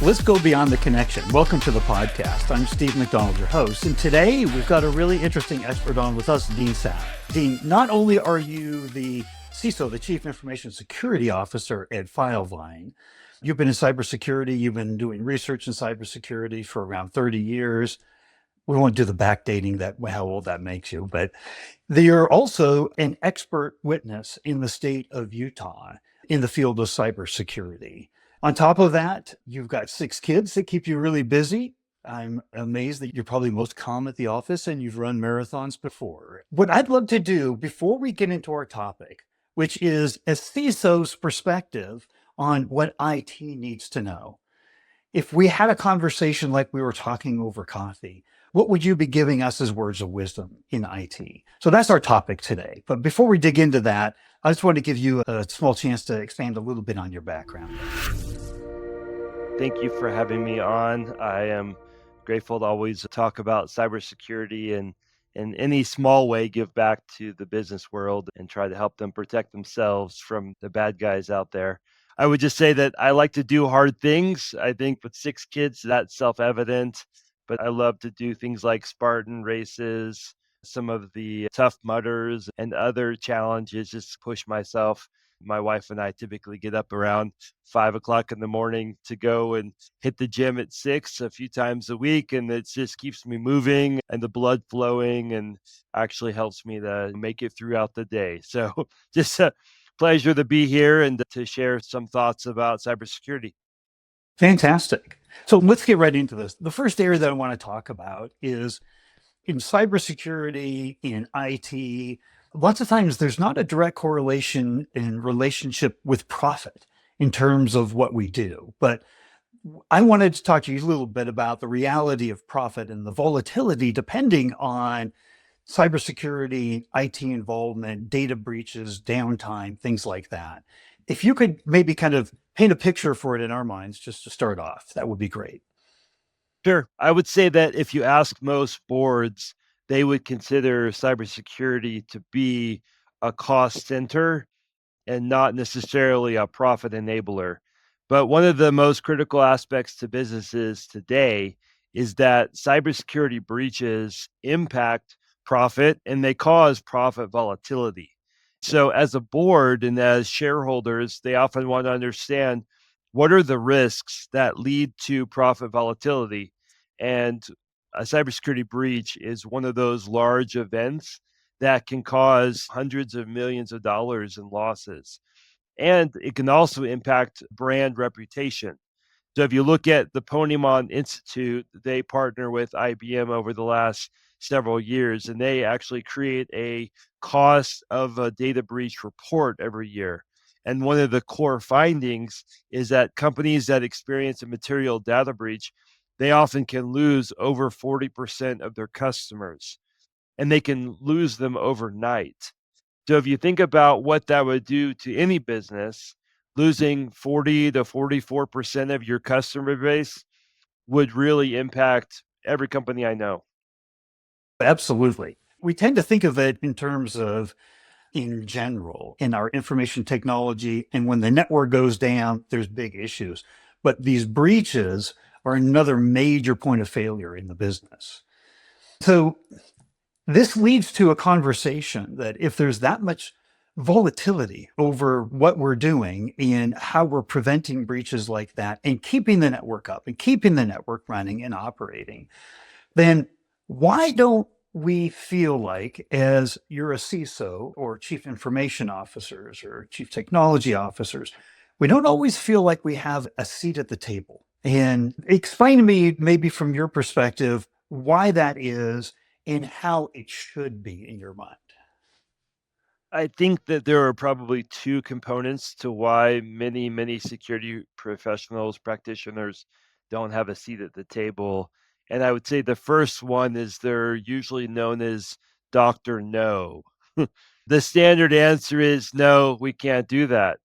Let's go beyond the connection. Welcome to the podcast. I'm Steve McDonald, your host. And today we've got a really interesting expert on with us, Dean Sapp. Dean, not only are you the CISO, the Chief Information Security Officer at Filevine, you've been in cybersecurity, you've been doing research in cybersecurity for around 30 years. We won't do the backdating that how old that makes you, but you're also an expert witness in the state of Utah in the field of cybersecurity. On top of that, you've got 6 kids that keep you really busy. I'm amazed that you're probably most calm at the office and you've run marathons before. What I'd love to do before we get into our topic, which is a CISO's perspective on what IT needs to know. If we had a conversation like we were talking over coffee, what would you be giving us as words of wisdom in IT? So that's our topic today. But before we dig into that, I just want to give you a small chance to expand a little bit on your background. Thank you for having me on. I am grateful to always talk about cybersecurity and in any small way give back to the business world and try to help them protect themselves from the bad guys out there. I would just say that I like to do hard things. I think with 6 kids, that's self-evident, but I love to do things like Spartan races, some of the Tough Mudders and other challenges, just to push myself. My wife and I typically get up around 5 o'clock in the morning to go and hit the gym at 6 a few times a week. And it just keeps me moving and the blood flowing and actually helps me to make it throughout the day. So just a pleasure to be here and to share some thoughts about cybersecurity. Fantastic. So let's get right into this. The first area that I want to talk about is in cybersecurity, in IT, lots of times there's not a direct correlation in relationship with profit in terms of what we do. But I wanted to talk to you a little bit about the reality of profit and the volatility depending on cybersecurity, IT involvement, data breaches, downtime, things like that. If you could maybe kind of paint a picture for it in our minds, just to start off, that would be great. Sure. I would say that if you ask most boards, they would consider cybersecurity to be a cost center and not necessarily a profit enabler. But one of the most critical aspects to businesses today is that cybersecurity breaches impact profit and they cause profit volatility. So, as a board and as shareholders, they often want to understand what are the risks that lead to profit volatility. And a cybersecurity breach is one of those large events that can cause hundreds of millions of dollars in losses. And it can also impact brand reputation. So if you look at the Ponemon Institute, they partner with IBM over the last several years, and they actually create a cost of a data breach report every year. And one of the core findings is that companies that experience a material data breach, they often can lose over 40% of their customers, and they can lose them overnight. So if you think about what that would do to any business, losing 40 to 44% of your customer base would really impact every company I know. Absolutely. We tend to think of it in terms of in general in our information technology. And when the network goes down, there's big issues. But these breaches are another major point of failure in the business. So this leads to a conversation that if there's that much volatility over what we're doing and how we're preventing breaches like that and keeping the network up and keeping the network running and operating, then why don't we feel like, as you're a CISO or chief information officers or chief technology officers, we don't always feel like we have a seat at the table? And explain to me, maybe from your perspective, why that is and how it should be in your mind. I think that there are probably 2 components to why many security professionals, practitioners don't have a seat at the table. And I would say the first one is they're usually known as Dr. No. The standard answer is no, we can't do that.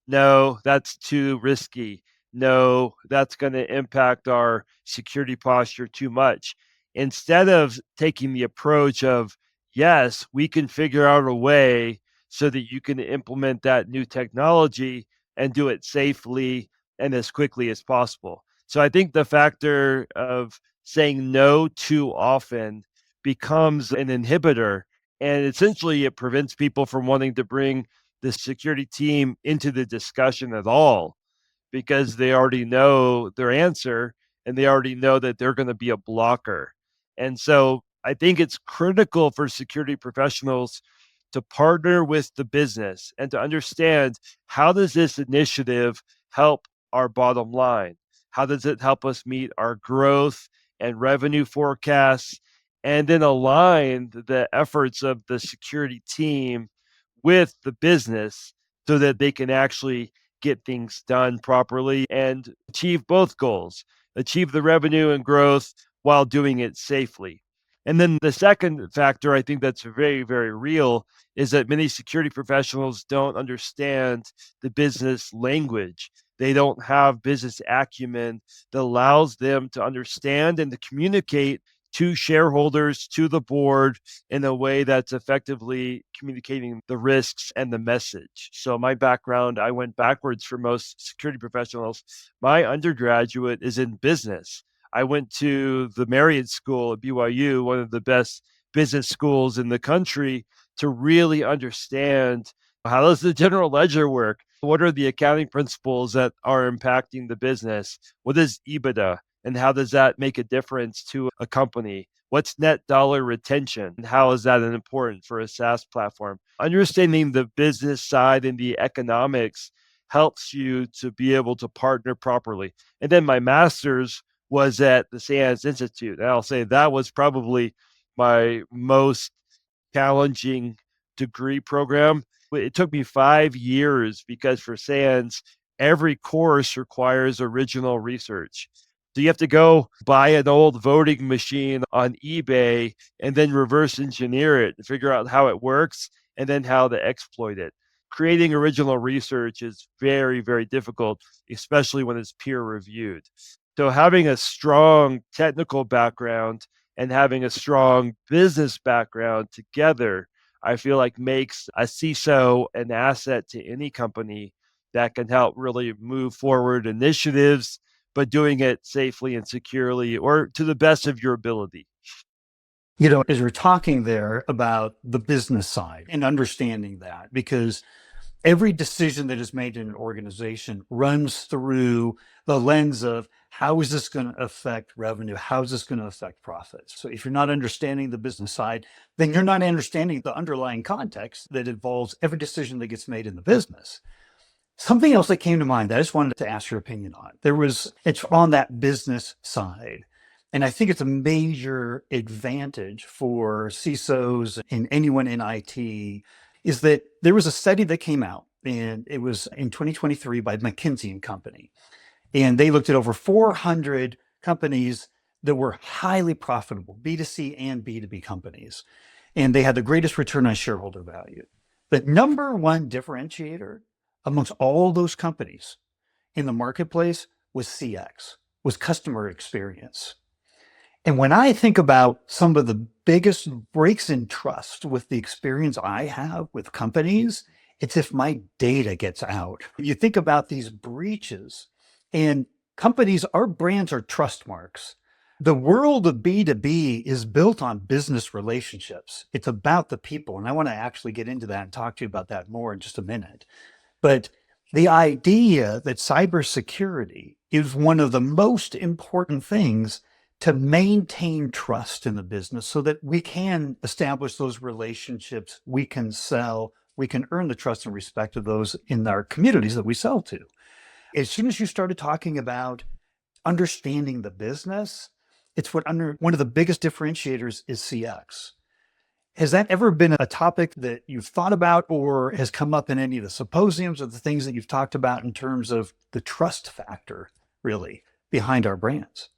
No, that's too risky. No, that's going to impact our security posture too much. Instead of taking the approach of, yes, we can figure out a way so that you can implement that new technology and do it safely and as quickly as possible. So I think the factor of saying no too often becomes an inhibitor. And essentially, it prevents people from wanting to bring the security team into the discussion at all because they already know their answer and they already know that they're going to be a blocker. And so I think it's critical for security professionals to partner with the business and to understand, how does this initiative help our bottom line? How does it help us meet our growth and revenue forecasts? And then align the efforts of the security team with the business so that they can actually get things done properly and achieve both goals, achieve the revenue and growth while doing it safely. And then the second factor I think that's very, very real is that many security professionals don't understand the business language. They don't have business acumen that allows them to understand and to communicate to shareholders, to the board, in a way that's effectively communicating the risks and the message. So, my background, I went backwards for most security professionals. My undergraduate is in business. I went to the Marriott School at BYU, one of the best business schools in the country, to really understand, how does the general ledger work? What are the accounting principles that are impacting the business? What is EBITDA? And how does that make a difference to a company? What's net dollar retention? And how is that important for a SaaS platform? Understanding the business side and the economics helps you to be able to partner properly. And then my master's was at the SANS Institute. And I'll say that was probably my most challenging degree program. It took me 5 years because for SANS, every course requires original research. So you have to go buy an old voting machine on eBay and then reverse engineer it and figure out how it works and then how to exploit it. Creating original research is very, very difficult, especially when it's peer reviewed. So having a strong technical background and having a strong business background together, I feel like makes a CISO an asset to any company that can help really move forward initiatives, but doing it safely and securely or to the best of your ability. As you're talking there about the business side and understanding that, because every decision that is made in an organization runs through the lens of, how is this going to affect revenue? How is this going to affect profits? So if you're not understanding the business side, then you're not understanding the underlying context that involves every decision that gets made in the business. Something else that came to mind that I just wanted to ask your opinion on. It's on that business side. And I think it's a major advantage for CISOs and anyone in IT, is that there was a study that came out, and it was in 2023 by McKinsey and Company. And they looked at over 400 companies that were highly profitable, B2C and B2B companies. And they had the greatest return on shareholder value. The number one differentiator amongst all those companies in the marketplace was CX, was customer experience. And when I think about some of the biggest breaks in trust with the experience I have with companies, it's if my data gets out. You think about these breaches, and companies, our brands are trust marks. The world of B2B is built on business relationships. It's about the people. And I want to actually get into that and talk to you about that more in just a minute. But the idea that cybersecurity is one of the most important things to maintain trust in the business so that we can establish those relationships, we can sell, we can earn the trust and respect of those in our communities that we sell to. As soon as you started talking about understanding the business, it's one of the biggest differentiators is CX. Has that ever been a topic that you've thought about or has come up in any of the symposiums or the things that you've talked about in terms of the trust factor, really, behind our brands?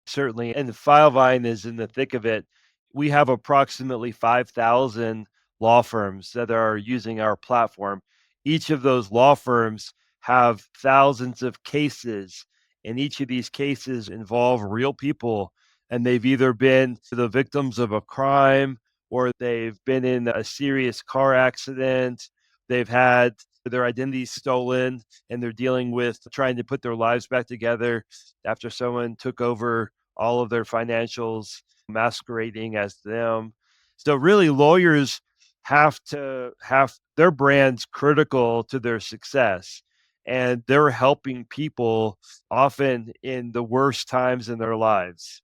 Certainly. And Filevine is in the thick of it. We have approximately 5,000 law firms that are using our platform. Each of those law firms have thousands of cases, and each of these cases involve real people. And they've either been the victims of a crime or they've been in a serious car accident. They've had their identity stolen, and they're dealing with trying to put their lives back together after someone took over all of their financials masquerading as them. So really lawyers have to have their brands critical to their success, and they're helping people often in the worst times in their lives.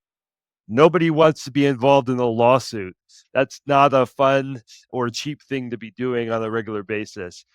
Nobody wants to be involved in a lawsuit. That's not a fun or cheap thing to be doing on a regular basis.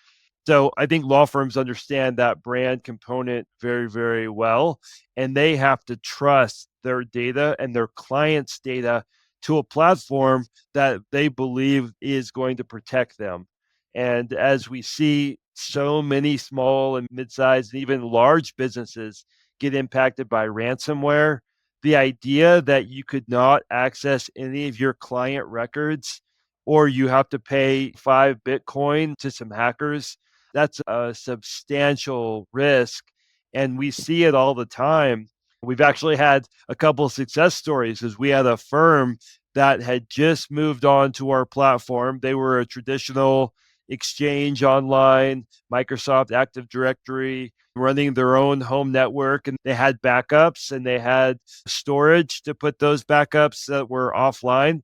So I think law firms understand that brand component very, very well, and they have to trust their data and their clients' data to a platform that they believe is going to protect them. And as we see so many small and mid-sized and even large businesses get impacted by ransomware, the idea that you could not access any of your client records or you have to pay 5 Bitcoin to some hackers, that's a substantial risk. And we see it all the time. We've actually had a couple of success stories as we had a firm that had just moved on to our platform. They were a traditional Exchange Online, Microsoft Active Directory, running their own home network, and they had backups and they had storage to put those backups that were offline.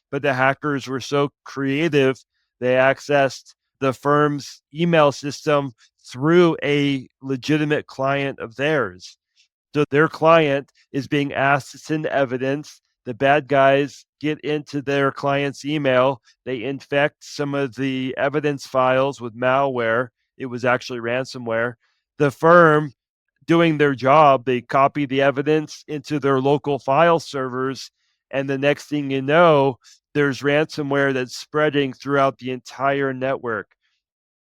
But the hackers were so creative, they accessed the firm's email system through a legitimate client of theirs. So their client is being asked to send evidence. The bad guys get into their client's email. They infect some of the evidence files with malware. It was actually ransomware. The firm doing their job, they copy the evidence into their local file servers. And the next thing you know, there's ransomware that's spreading throughout the entire network.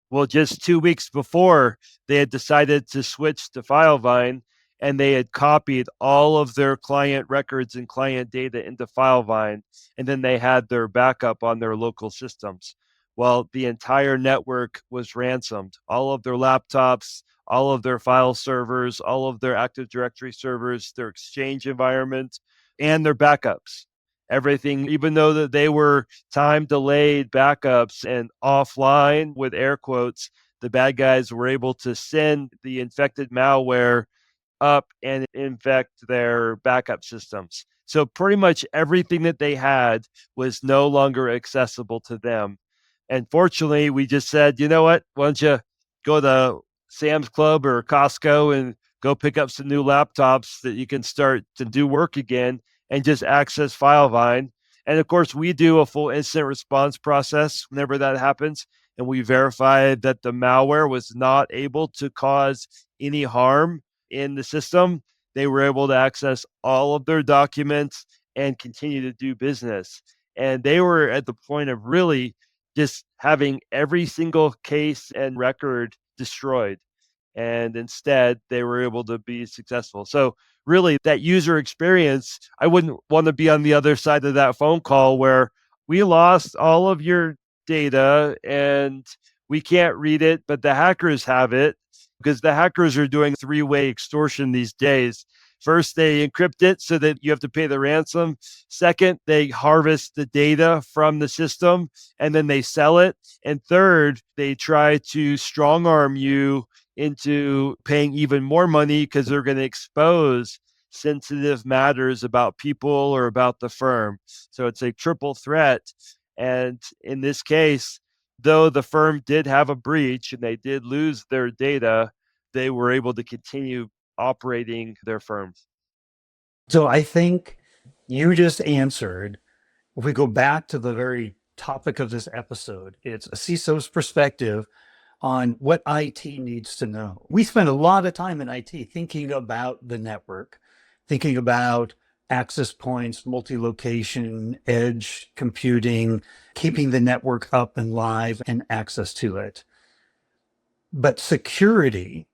Well, just 2 weeks before, they had decided to switch to Filevine, and they had copied all of their client records and client data into Filevine, and then they had their backup on their local systems. Well, the entire network was ransomed. All of their laptops, all of their file servers, all of their Active Directory servers, their Exchange environment, and their backups. Everything, even though that they were time delayed backups and offline with air quotes, the bad guys were able to send the infected malware up and infect their backup systems. So pretty much everything that they had was no longer accessible to them. And fortunately, we just said, you know what? Why don't you go to Sam's Club or Costco and go pick up some new laptops that you can start to do work again and just access Filevine. And of course, we do a full incident response process whenever that happens. And we verify that the malware was not able to cause any harm in the system. They were able to access all of their documents and continue to do business. And they were at the point of really just having every single case and record destroyed. And instead, they were able to be successful. So, really, that user experience, I wouldn't want to be on the other side of that phone call where we lost all of your data and we can't read it, but the hackers have it because the hackers are doing three-way extortion these days. First, they encrypt it so that you have to pay the ransom. Second, they harvest the data from the system and then they sell it. And third, they try to strong arm you into paying even more money because they're going to expose sensitive matters about people or about the firm. So it's a triple threat. And in this case, though the firm did have a breach and they did lose their data, they were able to continue operating their firms. So I think you just answered. If we go back to the very topic of this episode, it's a CISO's perspective on what IT needs to know. We spend a lot of time in IT thinking about the network, thinking about access points, multi-location, edge computing, keeping the network up and live and access to it. But security,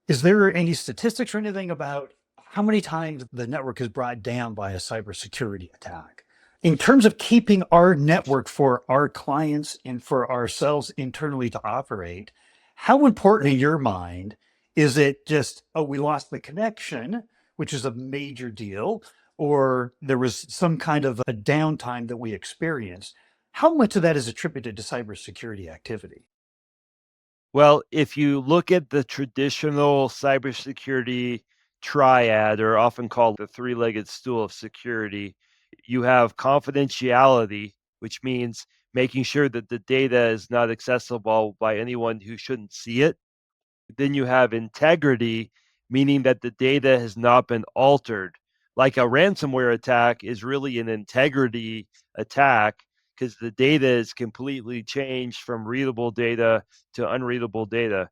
is there any statistics or anything about how many times the network is brought down by a cybersecurity attack? In terms of keeping our network for our clients and for ourselves internally to operate, how important in your mind is it just, oh, we lost the connection, which is a major deal, or there was some kind of a downtime that we experienced? How much of that is attributed to cybersecurity activity? Well, if you look at the traditional cybersecurity triad, or often called the three-legged stool of security, you have confidentiality, which means making sure that the data is not accessible by anyone who shouldn't see it. Then you have integrity, meaning that the data has not been altered. Like a ransomware attack is really an integrity attack because the data is completely changed from readable data to unreadable data.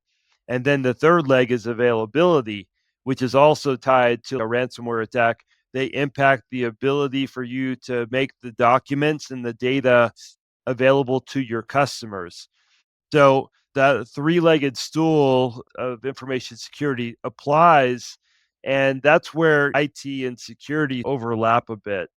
And then the third leg is availability, which is also tied to a ransomware attack. They impact the ability for you to make the documents and the data available to your customers. So that three-legged stool of information security applies, and that's where IT and security overlap a bit.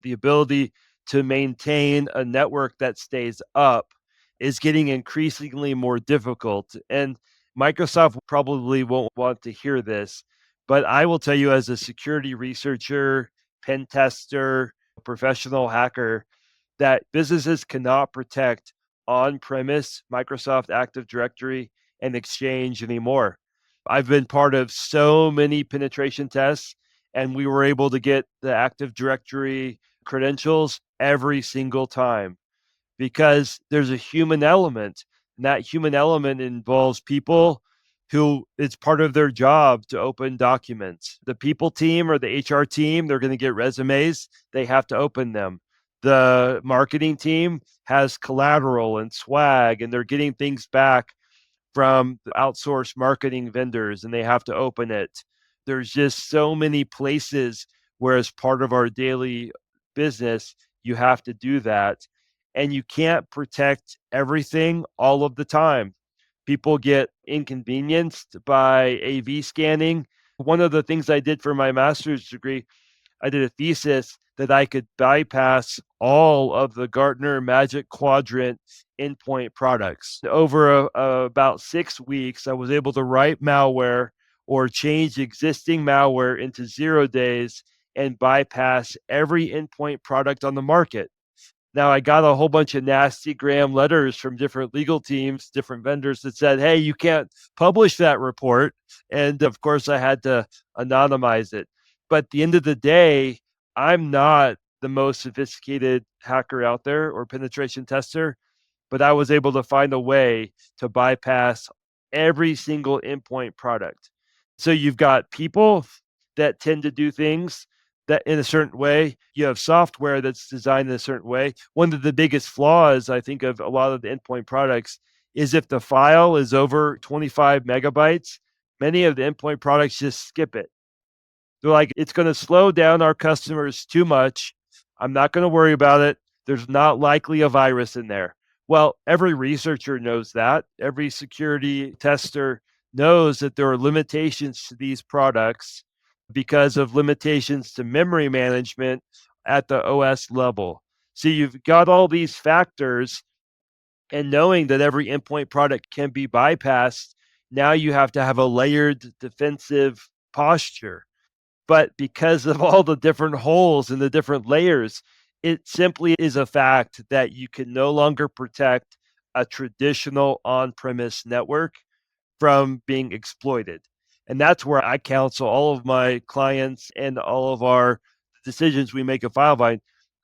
The ability to maintain a network that stays up is getting increasingly more difficult. And Microsoft probably won't want to hear this, but I will tell you, as a security researcher, pen tester, professional hacker, that businesses cannot protect on-premise Microsoft Active Directory and Exchange anymore. I've been part of so many penetration tests, and we were able to get the Active Directory credentials every single time because there's a human element, and that human element involves people who it's part of their job to open documents. The people team or the HR team, they're going to get resumes, they have to open them. The marketing team has collateral and swag, and they're getting things back from outsourced marketing vendors and they have to open it. There's just so many places where, as part of our daily business, you have to do that. And you can't protect everything all of the time. People get inconvenienced by AV scanning. One of the things I did for my master's degree, I did a thesis that I could bypass all of the Gartner Magic Quadrant endpoint products. Over about 6 weeks, I was able to write malware or change existing malware into 0 days and bypass every endpoint product on the market. Now, I got a whole bunch of nasty gram letters from different legal teams, different vendors that said, hey, you can't publish that report. And of course, I had to anonymize it. But at the end of the day, I'm not the most sophisticated hacker out there or penetration tester, but I was able to find a way to bypass every single endpoint product. So you've got people that tend to do things that in a certain way. You have software that's designed in a certain way. One of the biggest flaws, I think, of a lot of the endpoint products is if the file is over 25 megabytes, many of the endpoint products just skip it. They're like, it's going to slow down our customers too much. I'm not going to worry about it. There's not likely a virus in there. Well, every researcher knows that. Every security tester knows that there are limitations to these products because of limitations to memory management at the OS level. So you've got all these factors, and knowing that every endpoint product can be bypassed, now you have to have a layered defensive posture. But because of all the different holes and the different layers, it simply is a fact that you can no longer protect a traditional on premise network from being exploited. And that's where I counsel all of my clients and all of our decisions we make at Filevine.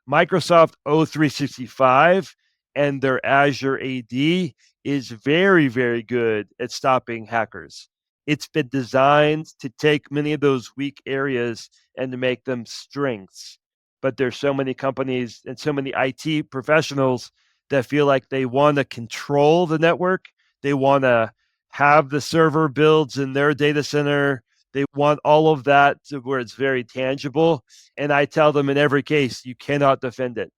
Microsoft O365 and their Azure AD is very, very good at stopping hackers. It's been designed to take many of those weak areas and to make them strengths. But there's so many companies and so many IT professionals that feel like they want to control the network. They want to have the server builds in their data center. They want all of that to where it's very tangible. And I tell them in every case, you cannot defend it.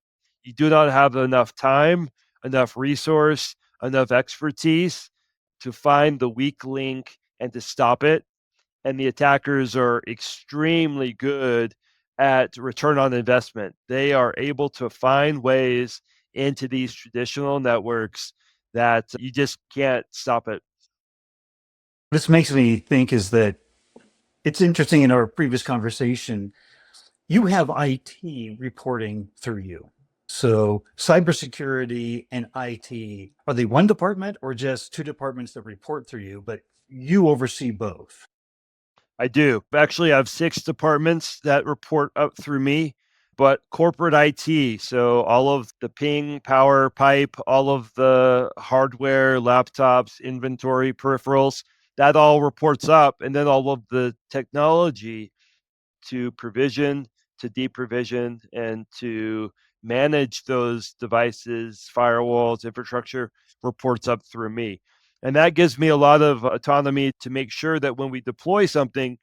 You do not have enough time, enough resource, enough expertise to find the weak link and to stop it. And the attackers are extremely good at return on investment. They are able to find ways into these traditional networks that you just can't stop it. This makes me think is that it's interesting in our previous conversation, you have IT reporting through you. So cybersecurity and IT, are they one department or just two departments that report through you, but you oversee both? I do. Actually, I have 6 departments that report up through me, but corporate IT, so all of the ping, power, pipe, all of the hardware, laptops, inventory, peripherals, that all reports up. And then all of the technology to provision, to deprovision, and to manage those devices, firewalls, infrastructure reports up through me. And that gives me a lot of autonomy to make sure that when we deploy something,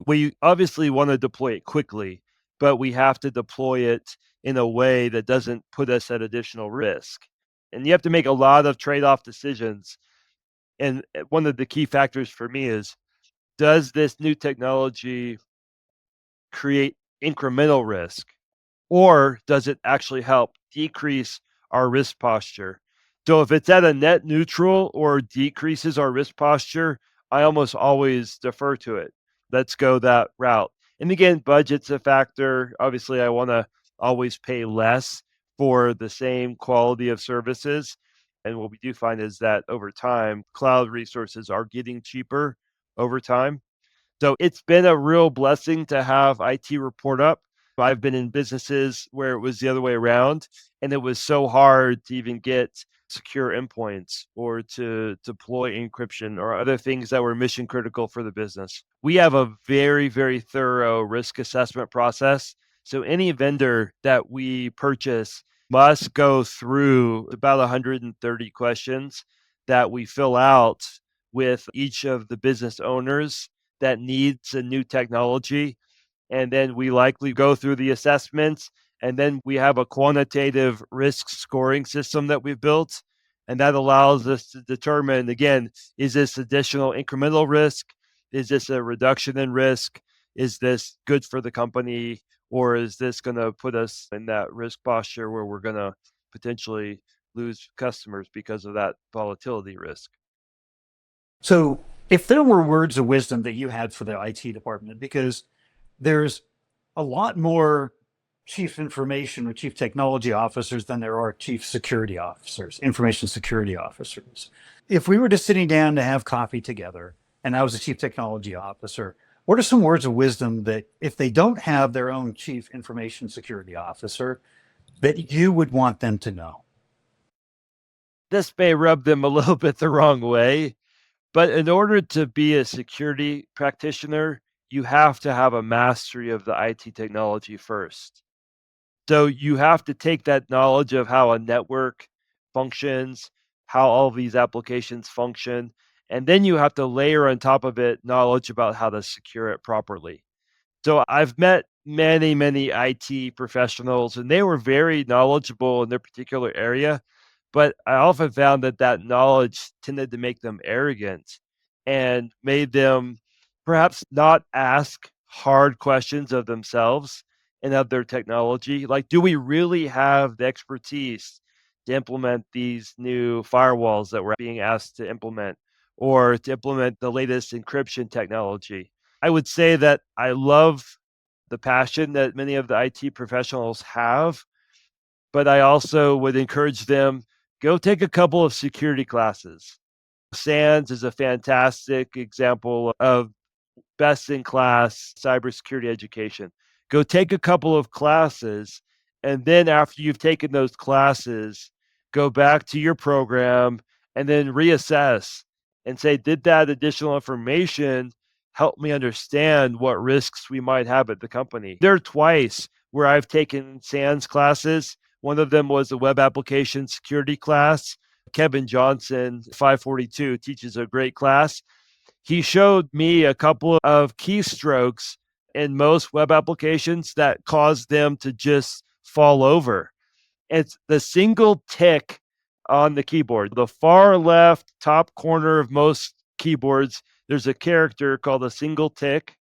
we obviously want to deploy it quickly, but we have to deploy it in a way that doesn't put us at additional risk. And you have to make a lot of trade off decisions. And one of the key factors for me is, does this new technology create incremental risk? Or does it actually help decrease our risk posture? So if it's at a net neutral or decreases our risk posture, I almost always defer to it. Let's go that route. And again, budget's a factor. Obviously, I want to always pay less for the same quality of services. And what we do find is that over time, cloud resources are getting cheaper over time. So it's been a real blessing to have IT report up. I've been in businesses where it was the other way around, and it was so hard to even get secure endpoints or to deploy encryption or other things that were mission critical for the business. We have a very, very thorough risk assessment process. So any vendor that we purchase must go through about 130 questions that we fill out with each of the business owners that needs a new technology. And then we likely go through the assessments. And then we have a quantitative risk scoring system that we've built. And that allows us to determine, again, is this additional incremental risk? Is this a reduction in risk? Is this good for the company? Or is this going to put us in that risk posture where we're going to potentially lose customers because of that volatility risk? So if there were words of wisdom that you had for the IT department, because there's a lot more chief information or chief technology officers than there are chief security officers, information security officers. If we were just sitting down to have coffee together and I was a chief technology officer, what are some words of wisdom that if they don't have their own chief information security officer, that you would want them to know? This may rub them a little bit the wrong way, but in order to be a security practitioner, you have to have a mastery of the IT technology first. So you have to take that knowledge of how a network functions, how all of these applications function, and then you have to layer on top of it knowledge about how to secure it properly. So I've met many, many IT professionals, and they were very knowledgeable in their particular area. But I often found that that knowledge tended to make them arrogant and made them perhaps not ask hard questions of themselves and of their technology. Like, do we really have the expertise to implement these new firewalls that we're being asked to implement or to implement the latest encryption technology? I would say that I love the passion that many of the IT professionals have, but I also would encourage them, go take a couple of security classes. SANS is a fantastic example of best in class cybersecurity education. Go take a couple of classes, and then after you've taken those classes, go back to your program and then reassess and say, did that additional information help me understand what risks we might have at the company? There are twice where I've taken SANS classes. One of them was a web application security class. Kevin Johnson, 542, teaches a great class. He showed me a couple of keystrokes in most web applications that caused them to just fall over. It's the single tick on the keyboard. The far left top corner of most keyboards, there's a character called a single tick.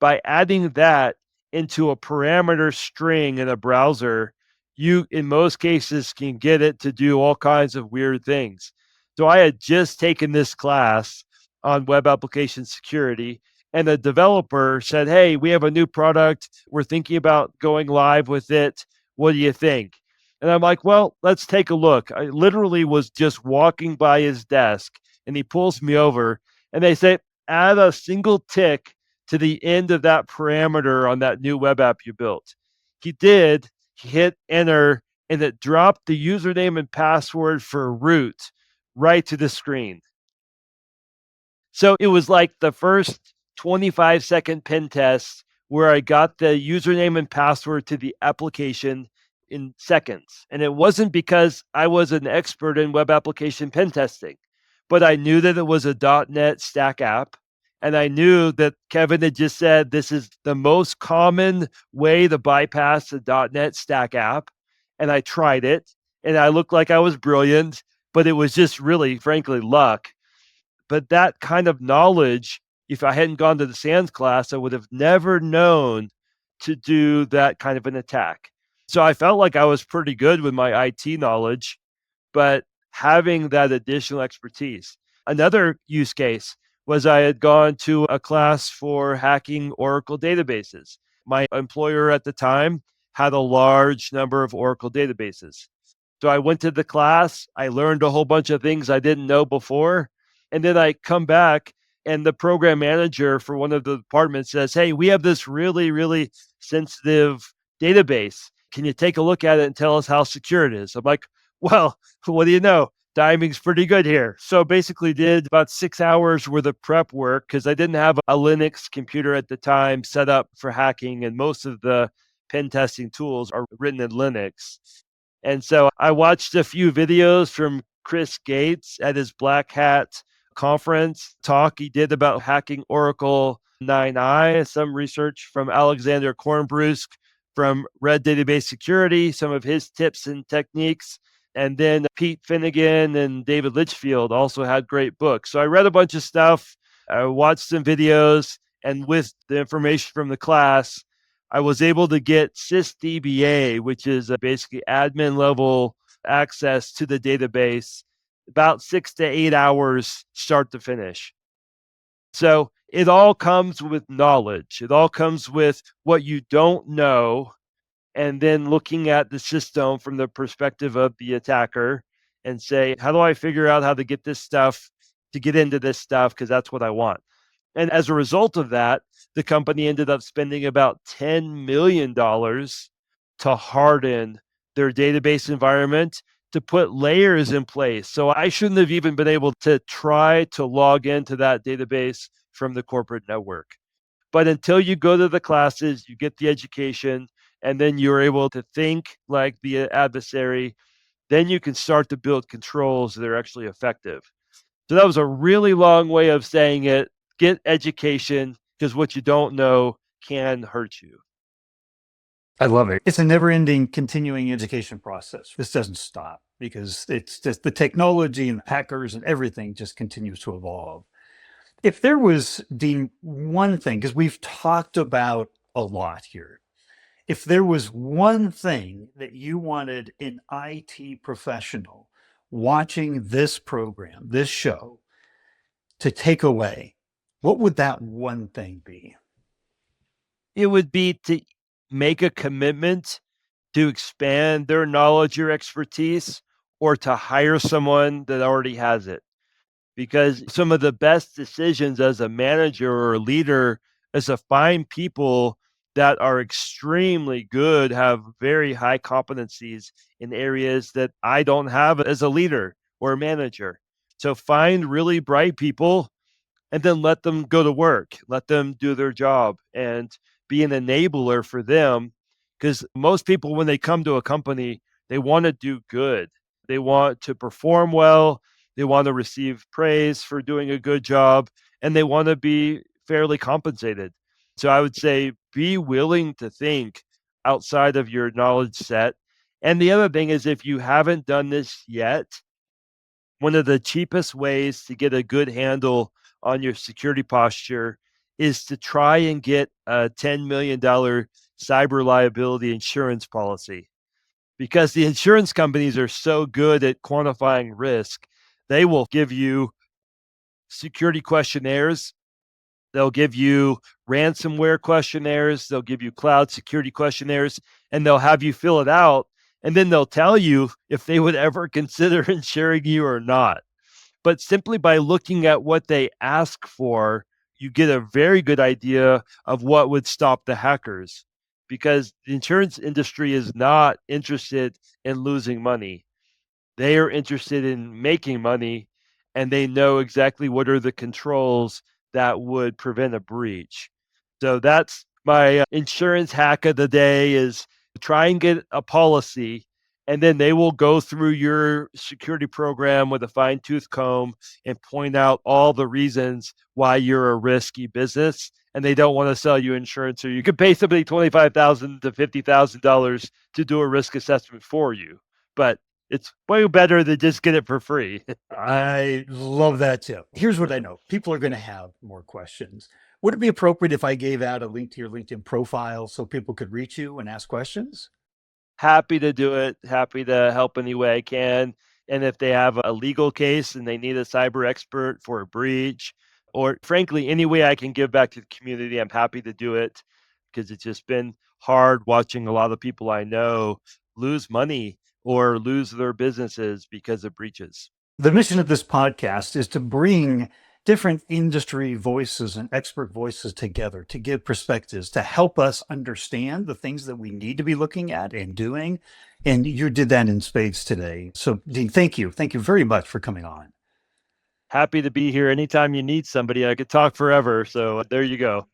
By adding that into a parameter string in a browser, you, in most cases, can get it to do all kinds of weird things. So I had just taken this class on web application security, and the developer said, hey, we have a new product. We're thinking about going live with it. What do you think? And I'm like, well, let's take a look. I literally was just walking by his desk and he pulls me over and they say, add a single tick to the end of that parameter on that new web app you built. He did. He hit enter and it dropped the username and password for root right to the screen. So it was like the first 25-second pen test where I got the username and password to the application in seconds. And it wasn't because I was an expert in web application pen testing, but I knew that it was a .NET Stack app. And I knew that Kevin had just said this is the most common way to bypass a .NET Stack app. And I tried it and I looked like I was brilliant, but it was just really, frankly, luck. But that kind of knowledge, if I hadn't gone to the SANS class, I would have never known to do that kind of an attack. So I felt like I was pretty good with my IT knowledge, but having that additional expertise. Another use case was I had gone to a class for hacking Oracle databases. My employer at the time had a large number of Oracle databases. So I went to the class, I learned a whole bunch of things I didn't know before. And then I come back and the program manager for one of the departments says, hey, we have this really, really sensitive database. Can you take a look at it and tell us how secure it is? I'm like, well, what do you know? Timing's pretty good here. So basically did about 6 hours worth of prep work because I didn't have a Linux computer at the time set up for hacking. And most of the pen testing tools are written in Linux. And so I watched a few videos from Chris Gates at his Black Hat conference talk he did about hacking Oracle 9i, some research from Alexander Kornbrusk from Red Database Security, some of his tips and techniques. And then Pete Finnegan and David Litchfield also had great books. So I read a bunch of stuff, I watched some videos, and with the information from the class, I was able to get SysDBA, which is basically admin level access to the database, about 6 to 8 hours start to finish. So it all comes with knowledge. It all comes with what you don't know, and then looking at the system from the perspective of the attacker and say, how do I figure out how to get this stuff, to get into this stuff? Because that's what I want. And as a result of that, the company ended up spending about $10 million to harden their database environment to put layers in place. So I shouldn't have even been able to try to log into that database from the corporate network. But until you go to the classes, you get the education, and then you're able to think like the adversary, then you can start to build controls that are actually effective. So that was a really long way of saying it. Get education because what you don't know can hurt you. I love it. It's a never ending continuing education process. This doesn't stop because it's just the technology and hackers and everything just continues to evolve. If there was, Dean, one thing, because we've talked about a lot here, if there was one thing that you wanted an IT professional watching this program, this show, to take away, what would that one thing be? It would be to make a commitment to expand their knowledge or expertise or to hire someone that already has it. Because some of the best decisions as a manager or a leader is to find people that are extremely good, have very high competencies in areas that I don't have as a leader or a manager. So find really bright people and then let them go to work, let them do their job and be an enabler for them. Because most people, when they come to a company, they want to do good, they want to perform well, they want to receive praise for doing a good job, and they want to be fairly compensated. So I would say be willing to think outside of your knowledge set. And the other thing is, if you haven't done this yet, one of the cheapest ways to get a good handle on your security posture is to try and get a $10 million cyber liability insurance policy because the insurance companies are so good at quantifying risk. They will give you security questionnaires They'll give you ransomware questionnaires, they'll give you cloud security questionnaires, and they'll have you fill it out. And then they'll tell you if they would ever consider insuring you or not. But simply by looking at what they ask for, you get a very good idea of what would stop the hackers, because the insurance industry is not interested in losing money. They are interested in making money, and they know exactly what are the controls that would prevent a breach. So that's my insurance hack of the day is try and get a policy, and then they will go through your security program with a fine tooth comb and point out all the reasons why you're a risky business and they don't want to sell you insurance, or you could pay somebody $25,000 to $50,000 to do a risk assessment for you. But it's way better than just get it for free. I love that tip. Here's what I know. People are going to have more questions. Would it be appropriate if I gave out a link to your LinkedIn profile so people could reach you and ask questions? Happy to do it. Happy to help any way I can. And if they have a legal case and they need a cyber expert for a breach, or frankly, any way I can give back to the community, I'm happy to do it, because it's just been hard watching a lot of people I know lose money or lose their businesses because of breaches. The mission of this podcast is to bring different industry voices and expert voices together to give perspectives to help us understand the things that we need to be looking at and doing. And you did that in spades today. So, Dean, thank you. Thank you very much for coming on. Happy to be here anytime you need somebody. I could talk forever. So there you go.